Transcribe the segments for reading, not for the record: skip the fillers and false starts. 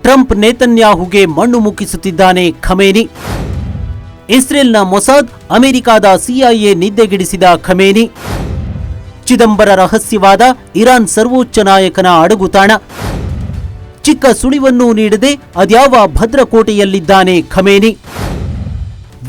Trump ನೇತನ್ಯಾಹುಗೆ ಮಣ್ಣು ಮುಕ್ಕಿಸುತ್ತಿದ್ದಾನೆ Khamenei. ಇಸ್ರೇಲ್ನ Mossad, ಅಮೆರಿಕದ CIA ನಿದ್ದೆಗೆಡಿಸಿದ Khamenei. Chidambara ರಹಸ್ಯವಾದ Iran ಸರ್ವೋಚ್ಚ ನಾಯಕನ ಅಡಗುತಾಣ. ಚಿಕ್ಕ ಸುಳಿವನ್ನೂ ನೀಡದೆ ಅದ್ಯಾವ ಭದ್ರಕೋಟೆಯಲ್ಲಿದ್ದಾನೆ ಖಮೇನಿ.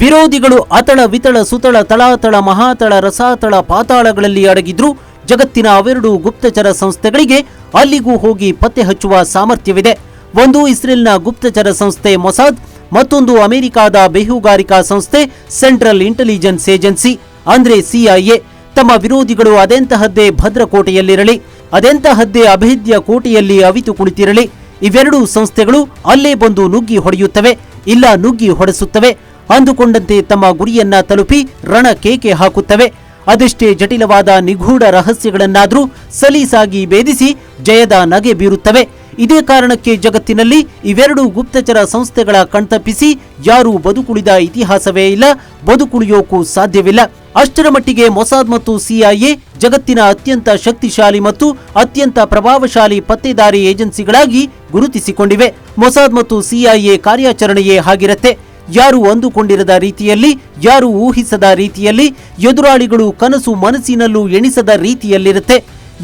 ವಿರೋಧಿಗಳು ಅತಳ ವಿತಳ ಸುತಳ ತಳಾತಳ ಮಹಾತಳ ರಸಾತಳ ಪಾತಾಳಗಳಲ್ಲಿ ಅಡಗಿದ್ರೂ ಜಗತ್ತಿನ ಅವೆರಡು ಗುಪ್ತಚರ ಸಂಸ್ಥೆಗಳಿಗೆ ಅಲ್ಲಿಗೂ ಹೋಗಿ ಪತ್ತೆ ಹಚ್ಚುವ ಸಾಮರ್ಥ್ಯವಿದೆ. ಒಂದು ಇಸ್ರೇಲ್ನ ಗುಪ್ತಚರ ಸಂಸ್ಥೆ ಮೊಸಾದ್, ಮತ್ತೊಂದು ಅಮೆರಿಕದ ಬೇಹುಗಾರಿಕಾ ಸಂಸ್ಥೆ ಸೆಂಟ್ರಲ್ ಇಂಟೆಲಿಜೆನ್ಸ್ ಏಜೆನ್ಸಿ ಅಂದ್ರೆ ಸಿಐಎ. ತಮ್ಮ ವಿರೋಧಿಗಳು ಅದೆಂತಹದ್ದೇ ಭದ್ರಕೋಟೆಯಲ್ಲಿರಲಿ, ಅದೆಂತಹದ್ದೇ ಅಭೇದ್ಯ ಕೋಟೆಯಲ್ಲಿ ಅವಿತು ಕುಳಿತಿರಲಿ, ಇವೆರಡೂ ಸಂಸ್ಥೆಗಳು ಅಲ್ಲೇ ಬಂದು ನುಗ್ಗಿ ಹೊಡೆಯುತ್ತವೆ, ಇಲ್ಲ ನುಗ್ಗಿ ಹೊಡೆಸುತ್ತವೆ. ಅಂದುಕೊಂಡಂತೆ ತಮ್ಮ ಗುರಿಯನ್ನ ತಲುಪಿ ರಣ ಕೇಕೆ ಹಾಕುತ್ತವೆ. ಅದೆಷ್ಟೇ ಜಟಿಲವಾದ ನಿಗೂಢ ರಹಸ್ಯಗಳನ್ನಾದರೂ ಸಲೀಸಾಗಿ ಭೇದಿಸಿ ಜಯದ ನಗೆ ಬೀರುತ್ತವೆ. ಇದೇ ಕಾರಣಕ್ಕೆ ಜಗತ್ತಿನಲ್ಲಿ ಇವೆರಡು ಗುಪ್ತಚರ ಸಂಸ್ಥೆಗಳ ಕಣ್ತಪ್ಪಿಸಿ ಯಾರೂ ಬದುಕುಳಿದ ಇತಿಹಾಸವೇ ಇಲ್ಲ, ಬದುಕುಳಿಯೋಕ್ಕೂ ಸಾಧ್ಯವಿಲ್ಲ. ಅಷ್ಟರ ಮಟ್ಟಿಗೆ ಮೊಸಾದ್ ಮತ್ತು ಸಿಐಎ ಜಗತ್ತಿನ ಅತ್ಯಂತ ಶಕ್ತಿಶಾಲಿ ಮತ್ತು ಅತ್ಯಂತ ಪ್ರಭಾವಶಾಲಿ ಪತ್ತೆದಾರಿ ಏಜೆನ್ಸಿಗಳಾಗಿ ಗುರುತಿಸಿಕೊಂಡಿವೆ. ಮೊಸಾದ್ ಮತ್ತು ಸಿಐಎ ಕಾರ್ಯಾಚರಣೆಯೇ ಹಾಗಿರತ್ತೆ. ಯಾರು ಅಂದುಕೊಂಡಿರದ ರೀತಿಯಲ್ಲಿ, ಯಾರು ಊಹಿಸದ ರೀತಿಯಲ್ಲಿ, ಎದುರಾಳಿಗಳು ಕನಸು ಮನಸ್ಸಿನಲ್ಲೂ ಎಣಿಸದ ರೀತಿಯಲ್ಲಿರುತ್ತೆ.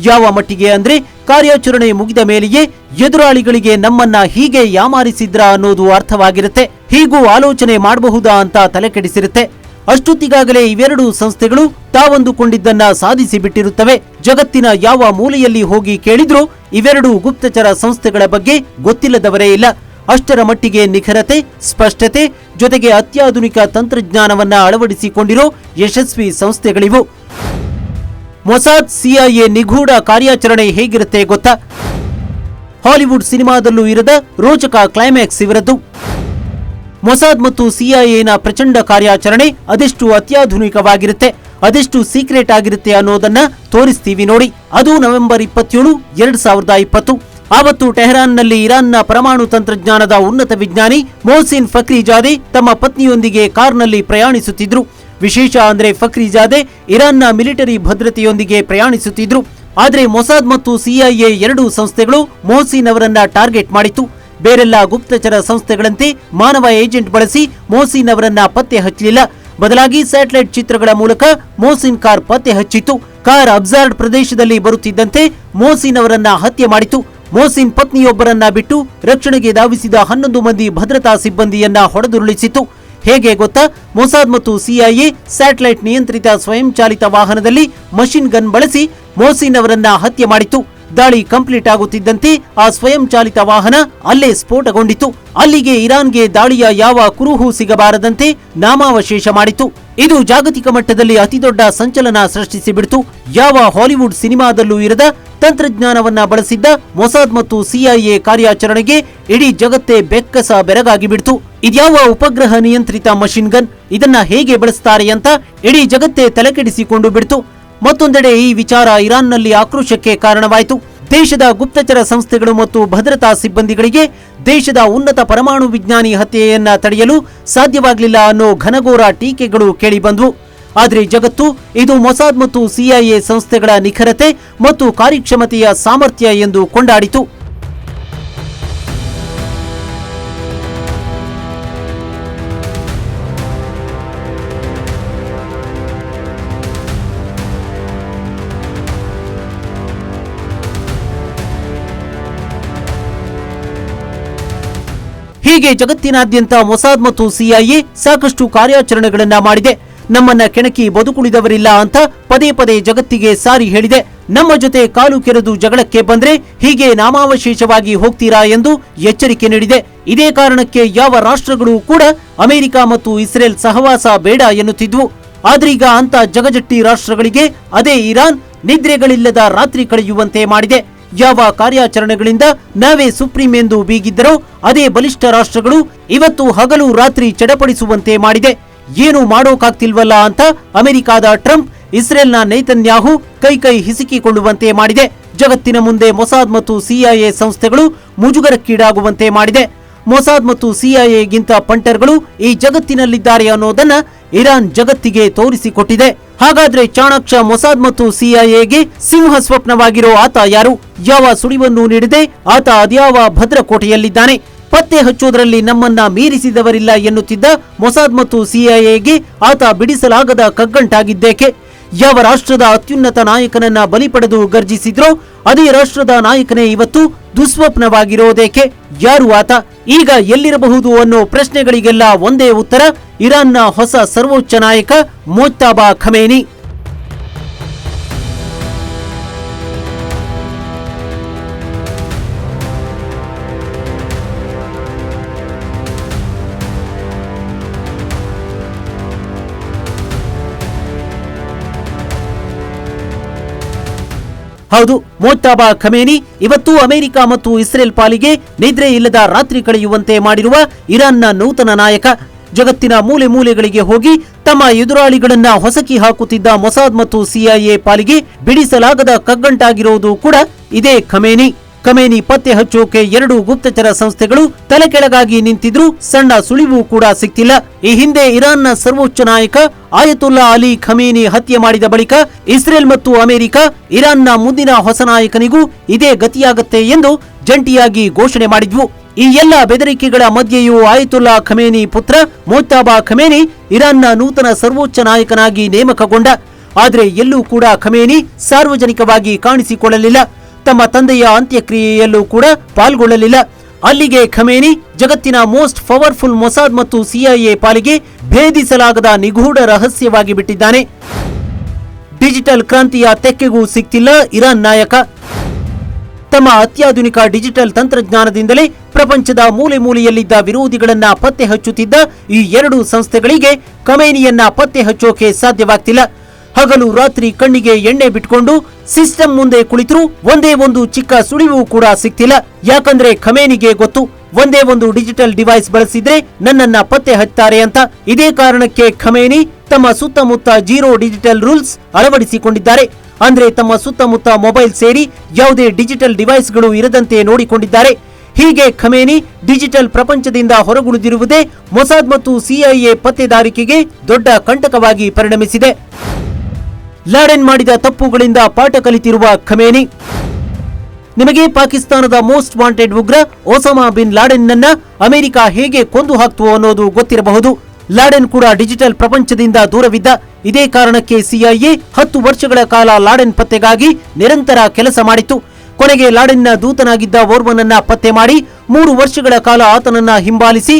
ಯಾವ ಮಟ್ಟಿಗೆ ಅಂದ್ರೆ ಕಾರ್ಯಾಚರಣೆ ಮುಗಿದ ಮೇಲೆಯೇ ಎದುರಾಳಿಗಳಿಗೆ ನಮ್ಮನ್ನ ಹೀಗೆ ಯಾಮಾರಿಸಿದ್ರ ಅನ್ನೋದು ಅರ್ಥವಾಗಿರುತ್ತೆ. ಹೀಗೂ ಆಲೋಚನೆ ಮಾಡಬಹುದಾ ಅಂತ ತಲೆಕೆಡಿಸಿರುತ್ತೆ. ಅಷ್ಟೊತ್ತಿಗಾಗಲೇ ಇವೆರಡು ಸಂಸ್ಥೆಗಳು ತಾವಂದುಕೊಂಡಿದ್ದನ್ನ ಸಾಧಿಸಿ ಬಿಟ್ಟಿರುತ್ತವೆ. ಜಗತ್ತಿನ ಯಾವ ಮೂಲೆಯಲ್ಲಿ ಹೋಗಿ ಕೇಳಿದ್ರೂ ಇವೆರಡು ಗುಪ್ತಚರ ಸಂಸ್ಥೆಗಳ ಬಗ್ಗೆ ಗೊತ್ತಿಲ್ಲದವರೇ ಇಲ್ಲ. ಅಷ್ಟರ ಮಟ್ಟಿಗೆ ನಿಖರತೆ, ಸ್ಪಷ್ಟತೆ ಜೊತೆಗೆ ಅತ್ಯಾಧುನಿಕ ತಂತ್ರಜ್ಞಾನವನ್ನ ಅಳವಡಿಸಿಕೊಂಡಿರೋ ಯಶಸ್ವಿ ಸಂಸ್ಥೆಗಳಿವು. ಮೊಸಾದ್ ಸಿಐಎ ನಿಗೂಢ ಕಾರ್ಯಾಚರಣೆ ಹೇಗಿರುತ್ತೆ ಗೊತ್ತಾ? ಹಾಲಿವುಡ್ ಸಿನಿಮಾದಲ್ಲೂ ಇರದ ರೋಚಕ ಕ್ಲೈಮ್ಯಾಕ್ಸ್ ಇವರದ್ದು. ಮೊಸಾದ್ ಮತ್ತು ಸಿಐಎನ ಪ್ರಚಂಡ ಕಾರ್ಯಾಚರಣೆ ಅದೆಷ್ಟು ಅತ್ಯಾಧುನಿಕವಾಗಿರುತ್ತೆ, ಅದೆಷ್ಟು ಸೀಕ್ರೆಟ್ ಆಗಿರುತ್ತೆ ಅನ್ನೋದನ್ನ ತೋರಿಸ್ತೀವಿ ನೋಡಿ. ಅದು ನವೆಂಬರ್ 27, 2020. ಆವತ್ತು ಟೆಹರಾನ್ನಲ್ಲಿ ಇರಾನ್ನ ಪರಮಾಣು ತಂತ್ರಜ್ಞಾನದ ಉನ್ನತ ವಿಜ್ಞಾನಿ ಮೊಹಸಿನ್ ಫಕ್ರಿಜಾದೆ ತಮ್ಮ ಪತ್ನಿಯೊಂದಿಗೆ ಕಾರ್ನಲ್ಲಿ ಪ್ರಯಾಣಿಸುತ್ತಿದ್ರು. ವಿಶೇಷ ಅಂದ್ರೆ ಫಕ್ರಿಜಾದೆ ಇರಾನ್ನ ಮಿಲಿಟರಿ ಭದ್ರತೆಯೊಂದಿಗೆ ಪ್ರಯಾಣಿಸುತ್ತಿದ್ರು. ಆದರೆ ಮೊಸಾದ್ ಮತ್ತು ಸಿಐಎ ಎರಡೂ ಸಂಸ್ಥೆಗಳು ಮೊಹಸಿನ್ ಅವರನ್ನ ಟಾರ್ಗೆಟ್ ಮಾಡಿತು. ಬೇರೆಲ್ಲ ಗುಪ್ತಚರ ಸಂಸ್ಥೆಗಳಂತೆ ಮಾನವ ಏಜೆಂಟ್ ಬಳಸಿ ಮೊಹಸಿನ್ ಅವರನ್ನ ಪತ್ತೆ ಹಚ್ಚಲಿಲ್ಲ. ಬದಲಾಗಿ ಸ್ಯಾಟಲೈಟ್ ಚಿತ್ರಗಳ ಮೂಲಕ ಮೊಹಸಿನ್ ಕಾರ್ ಪತ್ತೆ ಹಚ್ಚಿತ್ತು. ಕಾರ್ ಅಬ್ಸಾರ್ಡ್ ಪ್ರದೇಶದಲ್ಲಿ ಬರುತ್ತಿದ್ದಂತೆ ಮೊಹಸಿನ್ ಅವರನ್ನ ಹತ್ಯೆ ಮಾಡಿತು. ಮೊಹಸಿನ್ ಪತ್ನಿಯೊಬ್ಬರನ್ನ ಬಿಟ್ಟು ರಕ್ಷಣೆಗೆ ಧಾವಿಸಿದ 11 ಮಂದಿ ಭದ್ರತಾ ಸಿಬ್ಬಂದಿಯನ್ನ ಹೊಡೆದುರುಳಿಸಿತು. ಹೇಗೆ ಗೊತ್ತಾ? ಮೊಸಾದ್ ಮತ್ತು ಸಿಐಎ ಸ್ಯಾಟಲೈಟ್ ನಿಯಂತ್ರಿತ ಸ್ವಯಂಚಾಲಿತ ವಾಹನದಲ್ಲಿ ಮಷಿನ್ ಗನ್ ಬಳಸಿ ಮೊಹಸಿನ್ ಅವರನ್ನ ಹತ್ಯೆ ಮಾಡಿತು. ದಾಳಿ ಕಂಪ್ಲೀಟ್ ಆಗುತ್ತಿದ್ದಂತೆ ಆ ಸ್ವಯಂಚಾಲಿತ ವಾಹನ ಅಲ್ಲೇ ಸ್ಫೋಟಗೊಂಡಿತು. ಅಲ್ಲಿಗೆ ಇರಾನ್ಗೆ ದಾಳಿಯ ಯಾವ ಕುರುಹು ಸಿಗಬಾರದಂತೆ ನಾಮಾವಶೇಷ ಮಾಡಿತು. ಇದು ಜಾಗತಿಕ ಮಟ್ಟದಲ್ಲಿ ಅತಿದೊಡ್ಡ ಸಂಚಲನ ಸೃಷ್ಟಿಸಿಬಿಡ್ತು. ಯಾವ ಹಾಲಿವುಡ್ ಸಿನಿಮಾದಲ್ಲೂ ಇರದ ತಂತ್ರಜ್ಞಾನವನ್ನ ಬಳಸಿದ್ದ ಮೊಸಾದ್ ಮತ್ತು ಸಿಐಎ ಕಾರ್ಯಾಚರಣೆಗೆ ಇಡೀ ಜಗತ್ತೇ ಬೆಕ್ಕಸ ಬೆರಗಾಗಿ ಬಿಡ್ತು. ಇದ್ಯಾವ ಉಪಗ್ರಹ ನಿಯಂತ್ರಿತ ಮಷಿನ್ ಗನ್, ಇದನ್ನ ಹೇಗೆ ಬಳಸ್ತಾರೆ ಅಂತ ಇಡೀ ಜಗತ್ತೇ ತಲೆಕೆಡಿಸಿಕೊಂಡು ಬಿಡ್ತು. ಮತ್ತೊಂದೆಡೆ ಈ ವಿಚಾರ ಇರಾನ್ನಲ್ಲಿ ಆಕ್ರೋಶಕ್ಕೆ ಕಾರಣವಾಯಿತು. ದೇಶದ ಗುಪ್ತಚರ ಸಂಸ್ಥೆಗಳು ಮತ್ತು ಭದ್ರತಾ ಸಿಬ್ಬಂದಿಗಳಿಗೆ ದೇಶದ ಉನ್ನತ ಪರಮಾಣು ವಿಜ್ಞಾನಿ ಹತ್ಯೆಯನ್ನ ತಡೆಯಲು ಸಾಧ್ಯವಾಗಲಿಲ್ಲ ಅನ್ನೋ ಘನಘೋರ ಟೀಕೆಗಳು ಕೇಳಿಬಂದ್ವು. ಆದರೆ ಜಗತ್ತು ಇದು ಮೊಸಾದ್ ಮತ್ತು ಸಿಐಎ ಸಂಸ್ಥೆಗಳ ನಿಖರತೆ ಮತ್ತು ಕಾರ್ಯಕ್ಷಮತೆಯ ಸಾಮರ್ಥ್ಯ ಎಂದು ಕೊಂಡಾಡಿತು. ಹೀಗೆ ಜಗತ್ತಿನಾದ್ಯಂತ ಮೊಸಾದ್ ಮತ್ತು ಸಿಐಎ ಸಾಕಷ್ಟು ಕಾರ್ಯಾಚರಣೆಗಳನ್ನ ಮಾಡಿದೆ. ನಮ್ಮನ್ನ ಕೆಣಕಿ ಬದುಕುಳಿದವರಿಲ್ಲ ಅಂತ ಪದೇ ಪದೇ ಜಗತ್ತಿಗೆ ಸಾರಿ ಹೇಳಿದೆ. ನಮ್ಮ ಜೊತೆ ಕಾಲು ಕೆರೆದು ಜಗಳಕ್ಕೆ ಬಂದ್ರೆ ಹೀಗೆ ನಾಮಾವಶೇಷವಾಗಿ ಹೋಗ್ತೀರಾ ಎಂದು ಎಚ್ಚರಿಕೆ ನೀಡಿದೆ. ಇದೇ ಕಾರಣಕ್ಕೆ ಯಾವ ರಾಷ್ಟ್ರಗಳು ಕೂಡ ಅಮೆರಿಕ ಮತ್ತು ಇಸ್ರೇಲ್ ಸಹವಾಸ ಬೇಡ ಎನ್ನುತ್ತಿದ್ವು. ಆದ್ರೀಗ ಅಂತ ಜಗಜಟ್ಟಿ ರಾಷ್ಟ್ರಗಳಿಗೆ ಅದೇ ಇರಾನ್ ನಿದ್ರೆಗಳಿಲ್ಲದ ರಾತ್ರಿ ಕಳೆಯುವಂತೆ ಮಾಡಿದೆ. ಯಾವ ಕಾರ್ಯಾಚರಣೆಗಳಿಂದ ನಾವೇ ಸುಪ್ರೀಂ ಎಂದು ಬೀಗಿದ್ದರೋ ಅದೇ ಬಲಿಷ್ಠ ರಾಷ್ಟ್ರಗಳು ಇವತ್ತು ಹಗಲು ರಾತ್ರಿ ಚಡಪಡಿಸುವಂತೆ ಮಾಡಿದೆ. ಏನು ಮಾಡೋಕಾಗ್ತಿಲ್ವಲ್ಲ ಅಂತ ಅಮೆರಿಕದ ಟ್ರಂಪ್ ಇಸ್ರೇಲ್ನ ನೇತನ್ಯಾಹು ಕೈ ಹಿಸುಕಿಕೊಳ್ಳುವಂತೆ ಮಾಡಿದೆ. ಜಗತ್ತಿನ ಮುಂದೆ ಮೊಸಾದ್ ಮತ್ತು ಸಿಐಎ ಸಂಸ್ಥೆಗಳು ಮುಜುಗರಕ್ಕೀಡಾಗುವಂತೆ ಮಾಡಿದೆ. ಮೊಸಾದ್ ಮತ್ತು ಸಿಐಎಗಿಂತ ಪಂಟರ್ಗಳು ಈ ಜಗತ್ತಿನಲ್ಲಿದ್ದಾರೆ ಅನ್ನೋದನ್ನ ಇರಾನ್ ಜಗತ್ತಿಗೆ ತೋರಿಸಿಕೊಟ್ಟಿದೆ. ಹಾಗಾದ್ರೆ ಚಾಣಾಕ್ಷ ಮೊಸಾದ್ ಮತ್ತು ಸಿಐಎಗೆ ಸಿಂಹ ಸ್ವಪ್ನವಾಗಿರೋ ಆತ ಯಾರು? ಯಾವ ಸುಳಿವನ್ನು ನೀಡದೆ ಆತ ಅದ್ಯಾವ ಭದ್ರಕೋಟೆಯಲ್ಲಿದ್ದಾನೆ? ಪತ್ತೆ ಹಚ್ಚೋದ್ರಲ್ಲಿ ನಮ್ಮನ್ನ ಮೀರಿಸಿದವರಿಲ್ಲ ಎನ್ನುತ್ತಿದ್ದ ಮೊಸಾದ್ ಮತ್ತು ಸಿಐಎಗೆ ಆತ ಬಿಡಿಸಲಾಗದ ಕಗ್ಗಂಟಾಗಿದ್ದೇಕೆ? ಯಾವ ರಾಷ್ಟ್ರದ ಅತ್ಯುನ್ನತ ನಾಯಕನನ್ನ ಬಲಿ ಪಡೆದು ಗರ್ಜಿಸಿದ್ರೋ ಅದೇ ರಾಷ್ಟ್ರದ ನಾಯಕನೇ ಇವತ್ತು ದುಸ್ವಪ್ನವಾಗಿರೋದೇಕೆ? ಯಾರು ಆತ? ಈಗ ಎಲ್ಲಿರಬಹುದು ಅನ್ನೋ ಪ್ರಶ್ನೆಗಳಿಗೆಲ್ಲ ಒಂದೇ ಉತ್ತರ, ಇರಾನ್ನ ಹೊಸ ಸರ್ವೋಚ್ಚ ನಾಯಕ ಮೊಜ್ತಬಾ ಖಮೇನಿ. ಹೌದು, ಮೊಜ್ತಬಾ ಖಮೇನಿ ಇವತ್ತು ಅಮೆರಿಕ ಮತ್ತು ಇಸ್ರೇಲ್ ಪಾಲಿಗೆ ನಿದ್ರೆ ಇಲ್ಲದ ರಾತ್ರಿ ಕಳೆಯುವಂತೆ ಮಾಡಿರುವ ಇರಾನ್ನ ನೂತನ ನಾಯಕ. ಜಗತ್ತಿನ ಮೂಲೆ ಮೂಲೆಗಳಿಗೆ ಹೋಗಿ ತಮ್ಮ ಎದುರಾಳಿಗಳನ್ನ ಹೊಸಕಿ ಹಾಕುತ್ತಿದ್ದ ಮೊಸಾದ್ ಮತ್ತು ಸಿಐಎ ಪಾಲಿಗೆ ಬಿಡಿಸಲಾಗದ ಕಗ್ಗಂಟಾಗಿರುವುದು ಕೂಡ ಇದೇ ಖಮೇನಿ. ಖಮೇನಿ ಪತ್ತೆ ಹಚ್ಚೋಕೆ 2 ಗುಪ್ತಚರ ಸಂಸ್ಥೆಗಳು ತಲೆಕೆಳಗಾಗಿ ನಿಂತಿದ್ರು, ಸಣ್ಣ ಸುಳಿವು ಕೂಡ ಸಿಕ್ತಿಲ್ಲ. ಈ ಹಿಂದೆ ಇರಾನ್ನ ಸರ್ವೋಚ್ಚ ನಾಯಕ ಆಯತುಲ್ಲಾ ಅಲಿ ಖಮೇನಿ ಹತ್ಯೆ ಮಾಡಿದ ಬಳಿಕ ಇಸ್ರೇಲ್ ಮತ್ತು ಅಮೆರಿಕ ಇರಾನ್ನ ಮುಂದಿನ ಹೊಸ ನಾಯಕನಿಗೂ ಇದೇ ಗತಿಯಾಗತ್ತೆ ಎಂದು ಜಂಟಿಯಾಗಿ ಘೋಷಣೆ ಮಾಡಿದ್ವು. ಈ ಎಲ್ಲ ಬೆದರಿಕೆಗಳ ಮಧ್ಯೆಯೂ ಆಯತುಲ್ಲಾ ಖಮೇನಿ ಪುತ್ರ ಮೊಜ್ತಬಾ ಖಮೇನಿ ಇರಾನ್ನ ನೂತನ ಸರ್ವೋಚ್ಚ ನಾಯಕನಾಗಿ ನೇಮಕಗೊಂಡ. ಆದರೆ ಎಲ್ಲೂ ಕೂಡ ಖಮೇನಿ ಸಾರ್ವಜನಿಕವಾಗಿ ಕಾಣಿಸಿಕೊಳ್ಳಲಿಲ್ಲ. ತಮ್ಮ ತಂದೆಯ ಅಂತ್ಯಕ್ರಿಯೆಯಲ್ಲೂ ಕೂಡ ಪಾಲ್ಗೊಳ್ಳಲಿಲ್ಲ. ಅಲ್ಲಿಗೆ ಖಮೇನಿ ಜಗತ್ತಿನ ಮೋಸ್ಟ್ ಪವರ್ಫುಲ್ ಮೊಸಾದ್ ಮತ್ತು ಸಿಐಎ ಪಾಲಿಗೆ ಭೇದಿಸಲಾಗದ ನಿಗೂಢ ರಹಸ್ಯವಾಗಿ ಬಿಟ್ಟಿದ್ದಾನೆ. ಡಿಜಿಟಲ್ ಕ್ರಾಂತಿಯ ತೆಕ್ಕೆಗೂ ಸಿಕ್ತಿಲ್ಲ ಇರಾನ್ ನಾಯಕ. ತಮ್ಮ ಅತ್ಯಾಧುನಿಕ ಡಿಜಿಟಲ್ ತಂತ್ರಜ್ಞಾನದಿಂದಲೇ ಪ್ರಪಂಚದ ಮೂಲೆ ಮೂಲೆಯಲ್ಲಿದ್ದ ವಿರೋಧಿಗಳನ್ನ ಪತ್ತೆ ಹಚ್ಚುತ್ತಿದ್ದ ಈ 2 ಸಂಸ್ಥೆಗಳಿಗೆ ಖಮೇನಿಯನ್ನ ಪತ್ತೆ ಹಚ್ಚೋಕೆ ಸಾಧ್ಯವಾಗ್ತಿಲ್ಲ. ಹಗಲು ರಾತ್ರಿ ಕಣ್ಣಿಗೆ ಎಣ್ಣೆ ಬಿಟ್ಕೊಂಡು ಸಿಸ್ಟಮ್ ಮುಂದೆ ಕುಳಿತರೂ ಒಂದೇ ಒಂದು ಚಿಕ್ಕ ಸುಳಿವು ಕೂಡ ಸಿಕ್ತಿಲ್ಲ. ಯಾಕಂದ್ರೆ ಖಮೇನಿಗೆ ಗೊತ್ತು, ಒಂದೇ ಒಂದು ಡಿಜಿಟಲ್ ಡಿವೈಸ್ ಬಳಸಿದ್ರೆ ನನ್ನನ್ನ ಪತ್ತೆ ಹಚ್ತಾರೆ ಅಂತ. ಇದೇ ಕಾರಣಕ್ಕೆ ಖಮೇನಿ ತಮ್ಮ ಸುತ್ತಮುತ್ತ 0 ಡಿಜಿಟಲ್ ರೂಲ್ಸ್ ಅಳವಡಿಸಿಕೊಂಡಿದ್ದಾರೆ. ಅಂದ್ರೆ ತಮ್ಮ ಸುತ್ತಮುತ್ತ ಮೊಬೈಲ್ ಸೇರಿ ಯಾವುದೇ ಡಿಜಿಟಲ್ ಡಿವೈಸ್ಗಳು ಇರದಂತೆ ನೋಡಿಕೊಂಡಿದ್ದಾರೆ. ಹೀಗೆ ಖಮೇನಿ ಡಿಜಿಟಲ್ ಪ್ರಪಂಚದಿಂದ ಹೊರಗುಳಿದಿರುವುದೇ ಮೊಸಾದ್ ಮತ್ತು ಸಿಐಎ ಪತ್ತೆದಾರಿಕೆಗೆ ದೊಡ್ಡ ಕಂಟಕವಾಗಿ ಪರಿಣಮಿಸಿದೆ. ಲಾಡೆನ್ ಮಾಡಿದ ತಪ್ಪುಗಳಿಂದ ಪಾಠ ಕಲಿತಿರುವ ಖಮೇನಿ. ನಿಮಗೆ ಪಾಕಿಸ್ತಾನದ ಮೋಸ್ಟ್ ವಾಂಟೆಡ್ ಉಗ್ರ ಒಸಾಮಾ ಬಿನ್ ಲಾಡೆನ್ನನ್ನ ಅಮೆರಿಕ ಹೇಗೆ ಕೊಂದು ಹಾಕ್ತು ಅನ್ನೋದು ಗೊತ್ತಿರಬಹುದು. ಲಾಡೆನ್ ಕೂಡ ಡಿಜಿಟಲ್ ಪ್ರಪಂಚದಿಂದ ದೂರವಿದ್ದ. ಇದೇ ಕಾರಣಕ್ಕೆ ಸಿಐಎ 10 ವರ್ಷಗಳ ಕಾಲ ಲಾಡೆನ್ ಪತ್ತೆಗಾಗಿ ನಿರಂತರ ಕೆಲಸ ಮಾಡಿತ್ತು. ಕೊನೆಗೆ ಲಾಡೆನ್ನ ದೂತನಾಗಿದ್ದ ಓರ್ವನನ್ನ ಪತ್ತೆ ಮಾಡಿ 3 ವರ್ಷಗಳ ಕಾಲ ಆತನನ್ನ ಹಿಂಬಾಲಿಸಿ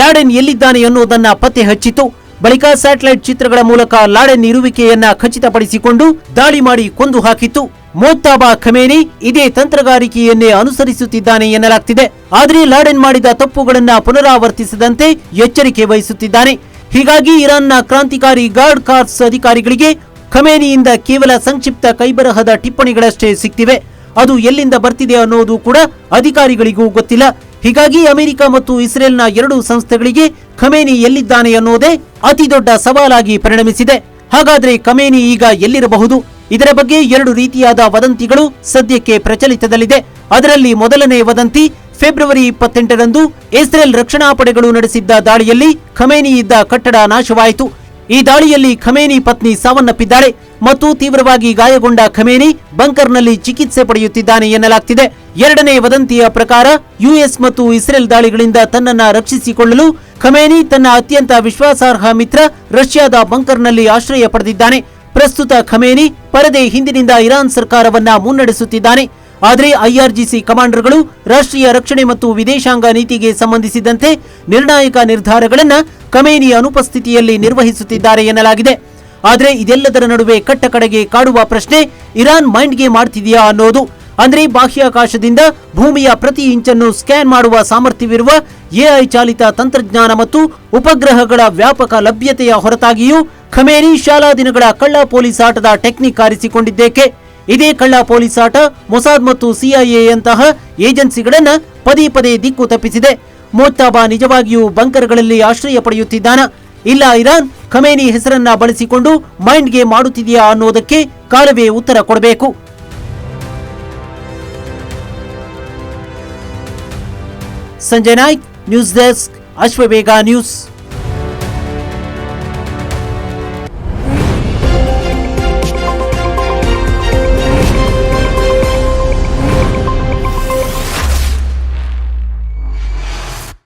ಲಾಡೆನ್ ಎಲ್ಲಿದ್ದಾನೆ ಅನ್ನೋದನ್ನ ಪತ್ತೆ ಹಚ್ಚಿತು. ಬಳಿಕ ಸ್ಯಾಟಲೈಟ್ ಚಿತ್ರಗಳ ಮೂಲಕ ಲಾಡೆನ್ ಇರುವಿಕೆಯನ್ನ ಖಚಿತಪಡಿಸಿಕೊಂಡು ದಾಳಿ ಮಾಡಿ ಕೊಂದು ಹಾಕಿತ್ತು. ಮೊಜ್ತಬಾ ಖಮೇನಿ ಇದೇ ತಂತ್ರಗಾರಿಕೆಯನ್ನೇ ಅನುಸರಿಸುತ್ತಿದ್ದಾನೆ ಎನ್ನಲಾಗ್ತಿದೆ. ಆದರೆ ಲಾಡೆನ್ ಮಾಡಿದ ತಪ್ಪುಗಳನ್ನ ಪುನರಾವರ್ತಿಸದಂತೆ ಎಚ್ಚರಿಕೆ ವಹಿಸುತ್ತಿದ್ದಾನೆ. ಹೀಗಾಗಿ ಇರಾನ್ನ ಕ್ರಾಂತಿಕಾರಿ ಗಾರ್ಡ್ ಕಾರ್ಪ್ಸ್ ಅಧಿಕಾರಿಗಳಿಗೆ ಖಮೇನಿಯಿಂದ ಕೇವಲ ಸಂಕ್ಷಿಪ್ತ ಕೈಬರಹದ ಟಿಪ್ಪಣಿಗಳಷ್ಟೇ ಸಿಕ್ತಿವೆ. ಅದು ಎಲ್ಲಿಂದ ಬರ್ತಿದೆ ಅನ್ನೋದು ಕೂಡ ಅಧಿಕಾರಿಗಳಿಗೂ ಗೊತ್ತಿಲ್ಲ. ಹೀಗಾಗಿ ಅಮೆರಿಕ ಮತ್ತು ಇಸ್ರೇಲ್ನ 2 ಸಂಸ್ಥೆಗಳಿಗೆ ಖಮೇನಿ ಎಲ್ಲಿದ್ದಾನೆ ಅನ್ನೋದೇ ಅತಿ ದೊಡ್ಡ ಸವಾಲಾಗಿ ಪರಿಣಮಿಸಿದೆ. ಹಾಗಾದ್ರೆ ಖಮೇನಿ ಈಗ ಎಲ್ಲಿರಬಹುದು? ಇದರ ಬಗ್ಗೆ 2 ರೀತಿಯಾದ ವದಂತಿಗಳು ಸದ್ಯಕ್ಕೆ ಪ್ರಚಲಿತದಲ್ಲಿದೆ. ಅದರಲ್ಲಿ ಮೊದಲನೇ ವದಂತಿ, ಫೆಬ್ರವರಿ 28ರಂದು ಇಸ್ರೇಲ್ ರಕ್ಷಣಾ ಪಡೆಗಳು ನಡೆಸಿದ್ದ ದಾಳಿಯಲ್ಲಿ ಖಮೇನಿ ಇದ್ದ ಕಟ್ಟಡ ನಾಶವಾಯಿತು. ಈ ದಾಳಿಯಲ್ಲಿ ಖಮೇನಿ ಪತ್ನಿ ಸಾವನ್ನಪ್ಪಿದ್ದಾಳೆ ಮತ್ತು ತೀವ್ರವಾಗಿ ಗಾಯಗೊಂಡ ಖಮೇನಿ ಬಂಕರ್ನಲ್ಲಿ ಚಿಕಿತ್ಸೆ ಪಡೆಯುತ್ತಿದ್ದಾನೆ ಎನ್ನಲಾಗ್ತಿದೆ. ಎರಡನೇ ವದಂತಿಯ ಪ್ರಕಾರ ಯುಎಸ್ ಮತ್ತು ಇಸ್ರೇಲ್ ದಾಳಿಗಳಿಂದ ತನ್ನನ್ನ ರಕ್ಷಿಸಿಕೊಳ್ಳಲು ಖಮೇನಿ ತನ್ನ ಅತ್ಯಂತ ವಿಶ್ವಾಸಾರ್ಹ ಮಿತ್ರ ರಷ್ಯಾದ ಬಂಕರ್ನಲ್ಲಿ ಆಶ್ರಯ ಪಡೆದಿದ್ದಾನೆ. ಪ್ರಸ್ತುತ ಖಮೇನಿ ಪರದೆ ಹಿಂದಿನಿಂದ ಇರಾನ್ ಸರ್ಕಾರವನ್ನ ಮುನ್ನಡೆಸುತ್ತಿದ್ದಾನೆ. ಆದರೆ ಐಆರ್ಜಿಸಿ ಕಮಾಂಡರ್ಗಳು ರಾಷ್ಟ್ರೀಯ ರಕ್ಷಣೆ ಮತ್ತು ವಿದೇಶಾಂಗ ನೀತಿಗೆ ಸಂಬಂಧಿಸಿದಂತೆ ನಿರ್ಣಾಯಕ ನಿರ್ಧಾರಗಳನ್ನು ಖಮೇನಿ ಅನುಪಸ್ಥಿತಿಯಲ್ಲಿ ನಿರ್ವಹಿಸುತ್ತಿದ್ದಾರೆ ಎನ್ನಲಾಗಿದೆ. ಆದರೆ ಇದೆಲ್ಲದರ ನಡುವೆ ಕಟ್ಟಕಡೆಗೆ ಕಾಡುವ ಪ್ರಶ್ನೆ ಇರಾನ್ ಮೈಂಡ್ ಗೇಮ್ ಮಾಡ್ತಿದೆಯಾ ಅನ್ನೋದು. ಅಂದ್ರೆ ಬಾಹ್ಯಾಕಾಶದಿಂದ ಭೂಮಿಯ ಪ್ರತಿ ಇಂಚನ್ನು ಸ್ಕ್ಯಾನ್ ಮಾಡುವ ಸಾಮರ್ಥ್ಯವಿರುವ ಎಐ ಚಾಲಿತ ತಂತ್ರಜ್ಞಾನ ಮತ್ತು ಉಪಗ್ರಹಗಳ ವ್ಯಾಪಕ ಲಭ್ಯತೆಯ ಹೊರತಾಗಿಯೂ ಖಮೇನಿ ಶಾಲಾ ದಿನಗಳ ಕಳ್ಳ ಪೊಲೀಸ್ ಆಟದ ಟೆಕ್ನಿಕ್ ಆರಿಸಿಕೊಂಡಿದ್ದೇಕೆ? ಇದೇ ಕಳ್ಳ ಪೊಲೀಸ್ ಆಟ ಮೊಸಾದ್ ಮತ್ತು ಸಿಐಎಯಂತಹ ಏಜೆನ್ಸಿಗಳನ್ನ ಪದೇ ಪದೇ ದಿಕ್ಕು ತಪ್ಪಿಸಿದೆ. ಮೊಜ್ತಬಾ ನಿಜವಾಗಿಯೂ ಬಂಕರ್ಗಳಲ್ಲಿ ಆಶ್ರಯ ಪಡೆಯುತ್ತಿದ್ದಾನ? ಇಲ್ಲ ಇರಾನ್ ಖಮೇನಿ ಹೆಸರನ್ನ ಬಳಸಿಕೊಂಡು ಮೈಂಡ್ ಗೇಮ್ ಮಾಡುತ್ತಿದೆಯಾ ಅನ್ನೋದಕ್ಕೆ ಕಾಲವೇ ಉತ್ತರ ಕೊಡಬೇಕು. Sanjay Naik, news desk, Ashwavega news.